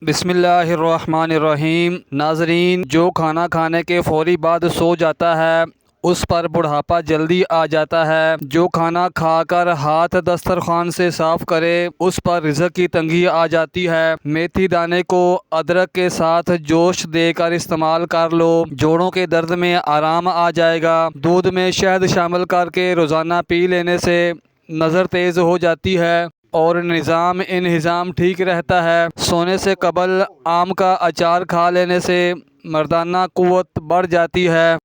بسم اللہ الرحمن الرحیم۔ ناظرین، جو کھانا کھانے کے فوری بعد سو جاتا ہے اس پر بڑھاپا جلدی آ جاتا ہے۔ جو کھانا کھا کر ہاتھ دسترخوان سے صاف کرے اس پر رزق کی تنگی آ جاتی ہے۔ میتھی دانے کو ادرک کے ساتھ جوش دے کر استعمال کر لو، جوڑوں کے درد میں آرام آ جائے گا۔ دودھ میں شہد شامل کر کے روزانہ پی لینے سے نظر تیز ہو جاتی ہے اور نظام انہضام ٹھیک رہتا ہے۔ سونے سے قبل آم کا اچار کھا لینے سے مردانہ قوت بڑھ جاتی ہے۔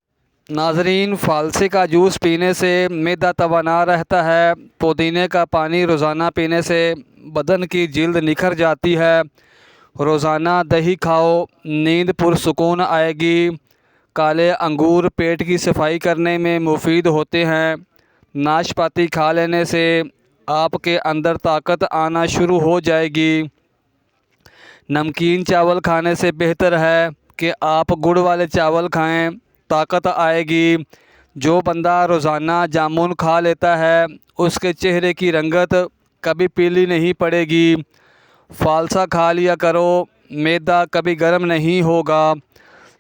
ناظرین، فالسے کا جوس پینے سے معدہ توانا رہتا ہے۔ پودینے کا پانی روزانہ پینے سے بدن کی جلد نکھر جاتی ہے۔ روزانہ دہی کھاؤ، نیند پرسکون آئے گی۔ کالے انگور پیٹ کی صفائی کرنے میں مفید ہوتے ہیں۔ ناشپاتی کھا لینے سے آپ کے اندر طاقت آنا شروع ہو جائے گی۔ نمکین چاول کھانے سے بہتر ہے کہ آپ گڑ والے چاول کھائیں، طاقت آئے گی۔ جو بندہ روزانہ جامن کھا لیتا ہے اس کے چہرے کی رنگت کبھی پیلی نہیں پڑے گی۔ فالسا کھا لیا کرو، معدہ کبھی گرم نہیں ہوگا۔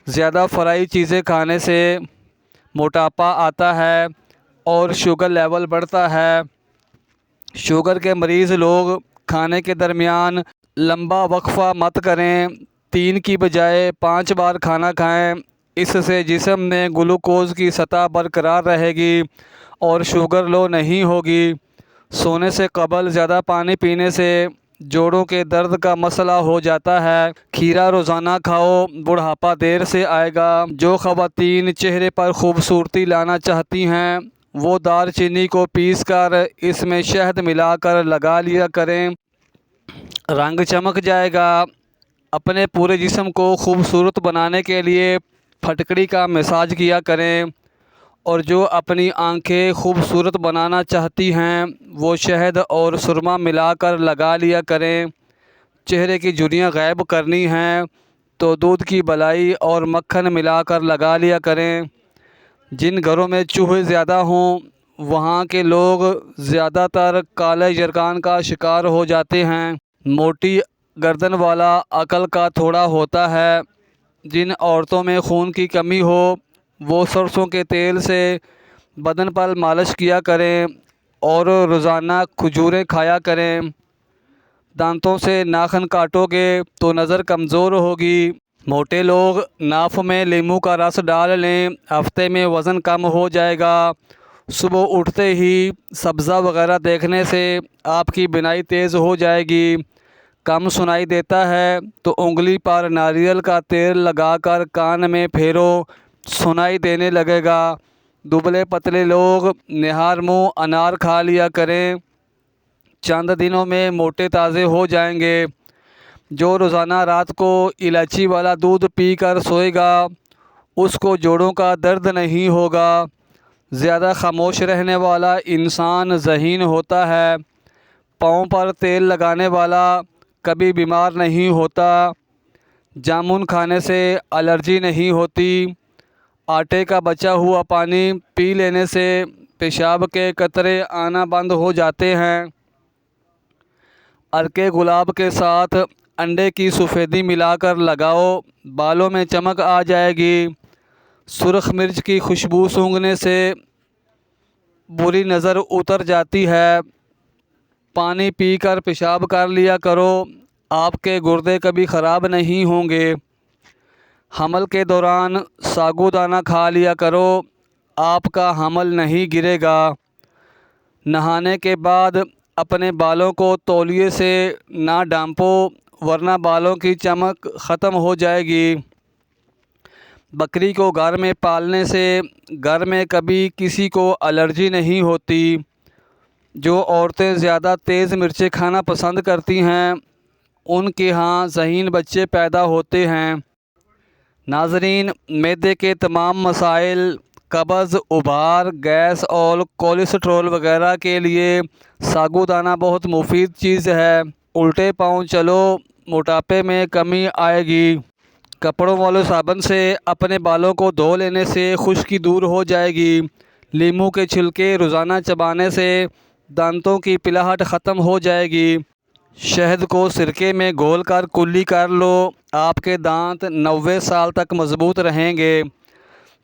زیادہ فرائی چیزیں کھانے سے موٹاپا آتا ہے اور شوگر لیول بڑھتا ہے۔ شوگر کے مریض لوگ کھانے کے درمیان لمبا وقفہ مت کریں، 3 کی بجائے 5 بار کھانا کھائیں۔ اس سے جسم میں گلوکوز کی سطح برقرار رہے گی اور شوگر لو نہیں ہوگی۔ سونے سے قبل زیادہ پانی پینے سے جوڑوں کے درد کا مسئلہ ہو جاتا ہے۔ کھیرا روزانہ کھاؤ، بڑھاپا دیر سے آئے گا۔ جو خواتین چہرے پر خوبصورتی لانا چاہتی ہیں وہ دار چینی کو پیس کر اس میں شہد ملا کر لگا لیا کریں، رنگ چمک جائے گا۔ اپنے پورے جسم کو خوبصورت بنانے کے لیے پھٹکڑی کا مساج کیا کریں، اور جو اپنی آنکھیں خوبصورت بنانا چاہتی ہیں وہ شہد اور سرما ملا کر لگا لیا کریں۔ چہرے کی جھریاں غائب کرنی ہیں تو دودھ کی بلائی اور مکھن ملا کر لگا لیا کریں۔ جن گھروں میں چوہے زیادہ ہوں وہاں کے لوگ زیادہ تر کالے یرقان کا شکار ہو جاتے ہیں۔ موٹی گردن والا عقل کا تھوڑا ہوتا ہے۔ جن عورتوں میں خون کی کمی ہو وہ سرسوں کے تیل سے بدن پر مالش کیا کریں اور روزانہ کھجوریں کھایا کریں۔ دانتوں سے ناخن کاٹو گے تو نظر کمزور ہوگی۔ موٹے لوگ ناف میں لیموں کا رس ڈال لیں، ہفتے میں وزن کم ہو جائے گا۔ صبح اٹھتے ہی سبزہ وغیرہ دیکھنے سے آپ کی بینائی تیز ہو جائے گی۔ کم سنائی دیتا ہے تو انگلی پر ناریل کا تیل لگا کر کان میں پھیرو، سنائی دینے لگے گا۔ دبلے پتلے لوگ نہار منہ انار کھا لیا کریں، چند دنوں میں موٹے تازے ہو جائیں گے۔ جو روزانہ رات کو الائچی والا دودھ پی کر سوئے گا اس کو جوڑوں کا درد نہیں ہوگا۔ زیادہ خاموش رہنے والا انسان ذہین ہوتا ہے۔ پاؤں پر تیل لگانے والا کبھی بیمار نہیں ہوتا۔ جامن کھانے سے الرجی نہیں ہوتی۔ آٹے کا بچا ہوا پانی پی لینے سے پیشاب کے قطرے آنا بند ہو جاتے ہیں۔ عرق گلاب کے ساتھ انڈے کی سفیدی ملا کر لگاؤ، بالوں میں چمک آ جائے گی۔ سرخ مرچ کی خوشبو سونگھنے سے بری نظر اتر جاتی ہے۔ پانی پی کر پیشاب کر لیا کرو، آپ کے گردے کبھی خراب نہیں ہوں گے۔ حمل کے دوران ساگو دانہ کھا لیا کرو، آپ کا حمل نہیں گرے گا۔ نہانے کے بعد اپنے بالوں کو تولیے سے نہ ڈھانپو ورنہ بالوں کی چمک ختم ہو جائے گی۔ بکری کو گھر میں پالنے سے گھر میں کبھی کسی کو الرجی نہیں ہوتی۔ جو عورتیں زیادہ تیز مرچیں کھانا پسند کرتی ہیں ان کے ہاں ذہین بچے پیدا ہوتے ہیں۔ ناظرین، معدے کے تمام مسائل، قبض، ابھار، گیس اور کولیسٹرول وغیرہ کے لیے ساگو دانہ بہت مفید چیز ہے۔ الٹے پاؤں چلو، موٹاپے میں کمی آئے گی۔ کپڑوں والے صابن سے اپنے بالوں کو دھو لینے سے خشکی دور ہو جائے گی۔ لیموں کے چھلکے روزانہ چبانے سے دانتوں کی پلاہٹ ختم ہو جائے گی۔ شہد کو سرکے میں گھول کر کلی کر لو، آپ کے دانت 90 سال تک مضبوط رہیں گے۔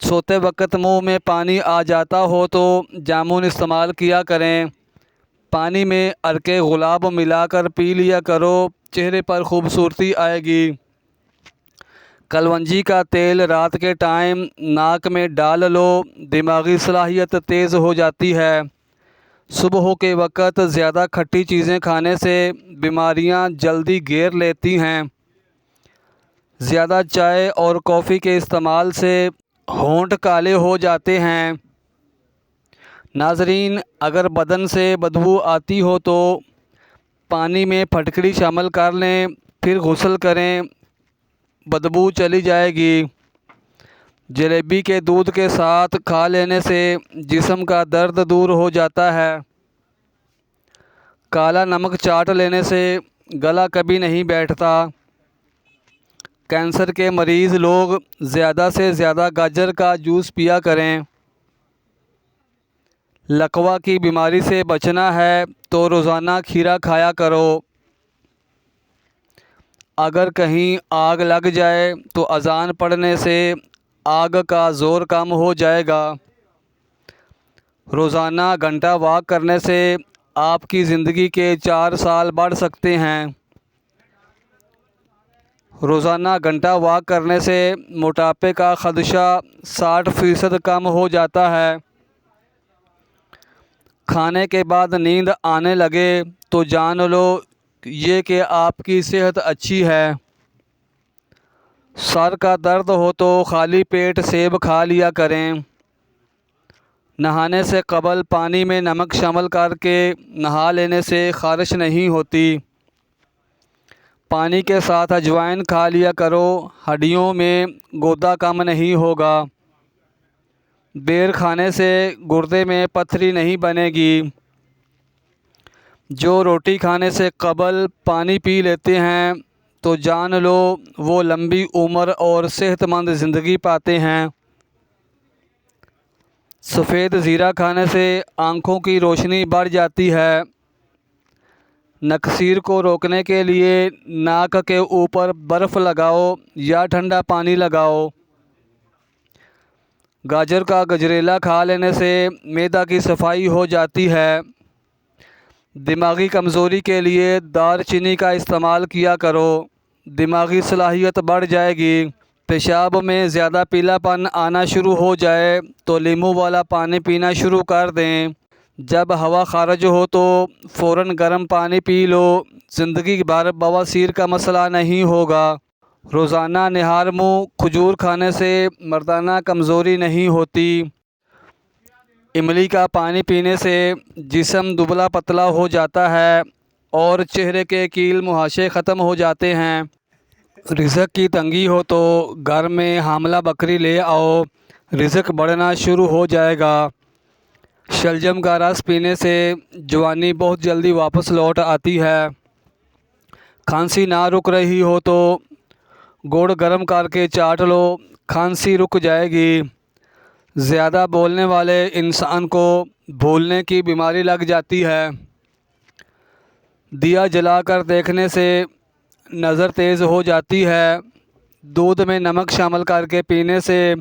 سوتے وقت منہ میں پانی آ جاتا ہو تو جامن استعمال کیا کریں۔ پانی میں عرق گلاب ملا کر پی لیا کرو، چہرے پر خوبصورتی آئے گی۔ کلونجی کا تیل رات کے ٹائم ناک میں ڈال لو، دماغی صلاحیت تیز ہو جاتی ہے۔ صبح کے وقت زیادہ کھٹی چیزیں کھانے سے بیماریاں جلدی گھیر لیتی ہیں۔ زیادہ چائے اور کافی کے استعمال سے ہونٹ کالے ہو جاتے ہیں۔ ناظرین، اگر بدن سے بدبو آتی ہو تو پانی میں پھٹکڑی شامل کر لیں، پھر غسل کریں، بدبو چلی جائے گی۔ جلیبی کے دودھ کے ساتھ کھا لینے سے جسم کا درد دور ہو جاتا ہے۔ کالا نمک چاٹ لینے سے گلا کبھی نہیں بیٹھتا۔ کینسر کے مریض لوگ زیادہ سے زیادہ گاجر کا جوس پیا کریں۔ لکوہ کی بیماری سے بچنا ہے تو روزانہ کھیرا کھایا کرو۔ اگر کہیں آگ لگ جائے تو اذان پڑھنے سے آگ کا زور کم ہو جائے گا۔ روزانہ گھنٹہ واک کرنے سے آپ کی زندگی کے 4 سال بڑھ سکتے ہیں۔ روزانہ گھنٹہ واک کرنے سے موٹاپے کا خدشہ 60% کم ہو جاتا ہے۔ کھانے کے بعد نیند آنے لگے تو جان لو یہ کہ آپ کی صحت اچھی ہے۔ سر کا درد ہو تو خالی پیٹ سیب کھا لیا کریں۔ نہانے سے قبل پانی میں نمک شامل کر کے نہا لینے سے خارش نہیں ہوتی۔ پانی کے ساتھ اجوائن کھا لیا کرو، ہڈیوں میں گودا کم نہیں ہوگا۔ بیر کھانے سے گردے میں پتھری نہیں بنے گی۔ جو روٹی کھانے سے قبل پانی پی لیتے ہیں تو جان لو وہ لمبی عمر اور صحت مند زندگی پاتے ہیں۔ سفید زیرہ کھانے سے آنکھوں کی روشنی بڑھ جاتی ہے۔ نکسیر کو روکنے کے لیے ناک کے اوپر برف لگاؤ یا ٹھنڈا پانی لگاؤ۔ گاجر کا گجریلا کھا لینے سے معدہ کی صفائی ہو جاتی ہے۔ دماغی کمزوری کے لیے دار چینی کا استعمال کیا کرو، دماغی صلاحیت بڑھ جائے گی۔ پیشاب میں زیادہ پیلا پن آنا شروع ہو جائے تو لیموں والا پانی پینا شروع کر دیں۔ جب ہوا خارج ہو تو فوراً گرم پانی پی لو، زندگی بھر بواسیر کا مسئلہ نہیں ہوگا۔ روزانہ نہار منہ کھجور کھانے سے مردانہ کمزوری نہیں ہوتی۔ املی کا پانی پینے سے جسم دبلا پتلا ہو جاتا ہے اور چہرے کے کیل مہاشے ختم ہو جاتے ہیں۔ رزق کی تنگی ہو تو گھر میں حاملہ بکری لے آؤ، رزق بڑھنا شروع ہو جائے گا۔ شلجم کا رس پینے سے جوانی بہت جلدی واپس لوٹ آتی ہے۔ کھانسی نہ رک رہی ہو تو گڑ گرم کر کے چاٹ لو، کھانسی رک جائے گی۔ زیادہ بولنے والے انسان کو بھولنے کی بیماری لگ جاتی ہے۔ دیا جلا کر دیکھنے سے نظر تیز ہو جاتی ہے۔ دودھ میں نمک شامل کر کے پینے سے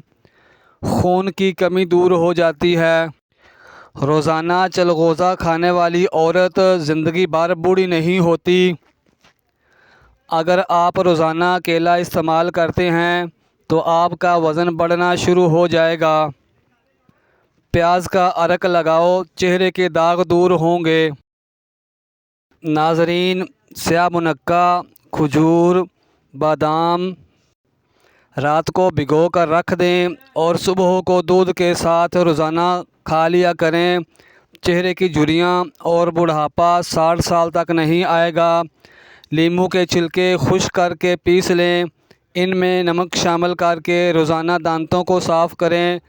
خون کی کمی دور ہو جاتی ہے۔ روزانہ چلغوزہ کھانے والی عورت زندگی بھر بوڑھی نہیں ہوتی۔ اگر آپ روزانہ کیلا استعمال کرتے ہیں تو آپ کا وزن بڑھنا شروع ہو جائے گا۔ پیاز کا عرق لگاؤ، چہرے کے داغ دور ہوں گے۔ ناظرین، سیاہ منقع، کھجور، بادام رات کو بھگو کر رکھ دیں اور صبح کو دودھ کے ساتھ روزانہ کھا لیا کریں۔ چہرے کی جھریاں اور بڑھاپا 60 سال تک نہیں آئے گا۔ لیموں کے چھلکے خشک کر کے پیس لیں، ان میں نمک شامل کر کے روزانہ دانتوں کو صاف کریں،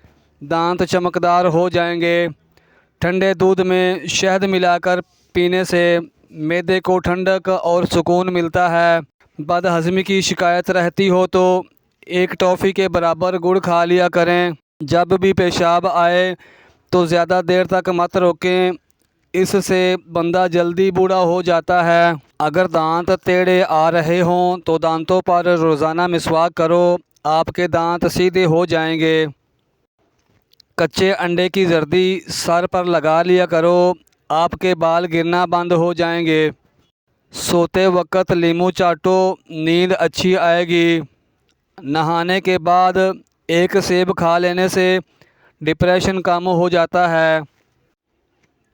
دانت چمکدار ہو جائیں گے۔ ٹھنڈے دودھ میں شہد ملا کر پینے سے معدے کو ٹھنڈک اور سکون ملتا ہے۔ بد ہضمی کی شکایت رہتی ہو تو 1 ٹافی کے برابر گڑ کھا لیا کریں۔ جب بھی پیشاب آئے تو زیادہ دیر تک مت روکیں، اس سے بندہ جلدی بوڑھا ہو جاتا ہے۔ اگر دانت ٹیڑھے آ رہے ہوں تو دانتوں پر روزانہ مسواک کرو، آپ کے دانت سیدھے ہو جائیں گے۔ کچے انڈے کی زردی سر پر لگا لیا کرو، آپ کے بال گرنا بند ہو جائیں گے۔ سوتے وقت لیموں چاٹو، نیند اچھی آئے گی۔ نہانے کے بعد ایک سیب کھا لینے سے ڈپریشن کم ہو جاتا ہے۔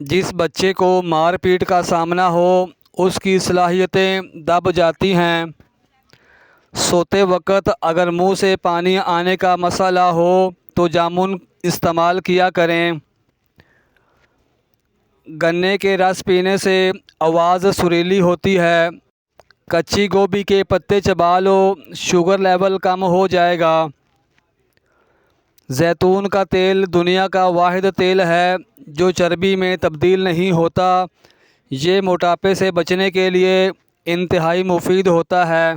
جس بچے کو مار پیٹ کا سامنا ہو اس کی صلاحیتیں دب جاتی ہیں۔ سوتے وقت اگر منہ سے پانی آنے کا مسئلہ ہو تو جامن استعمال کیا کریں۔ گنے کے رس پینے سے آواز سریلی ہوتی ہے۔ کچی گوبھی کے پتے چبا لو، شوگر لیول کم ہو جائے گا۔ زیتون کا تیل دنیا کا واحد تیل ہے جو چربی میں تبدیل نہیں ہوتا۔ یہ موٹاپے سے بچنے کے لیے انتہائی مفید ہوتا ہے۔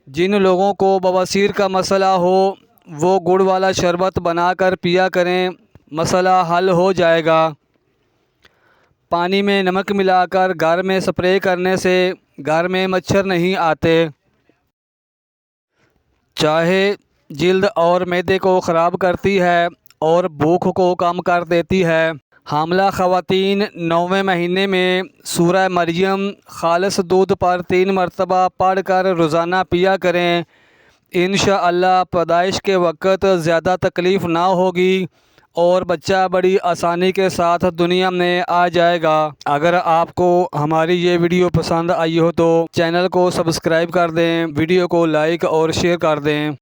جن لوگوں کو بواسیر کا مسئلہ ہو وہ گڑ والا شربت بنا کر پیا کریں، مسئلہ حل ہو جائے گا۔ پانی میں نمک ملا کر گھر میں سپرے کرنے سے گھر میں مچھر نہیں آتے۔ چائے جلد اور معدے کو خراب کرتی ہے اور بھوک کو کم کر دیتی ہے۔ حاملہ خواتین 9ویں مہینے میں سورہ مریم خالص دودھ پر 3 مرتبہ پڑھ کر روزانہ پیا کریں۔ انشاءاللہ پیدائش کے وقت زیادہ تکلیف نہ ہوگی اور بچہ بڑی آسانی کے ساتھ دنیا میں آ جائے گا۔ اگر آپ کو ہماری یہ ویڈیو پسند آئی ہو تو چینل کو سبسکرائب کر دیں، ویڈیو کو لائک اور شیئر کر دیں۔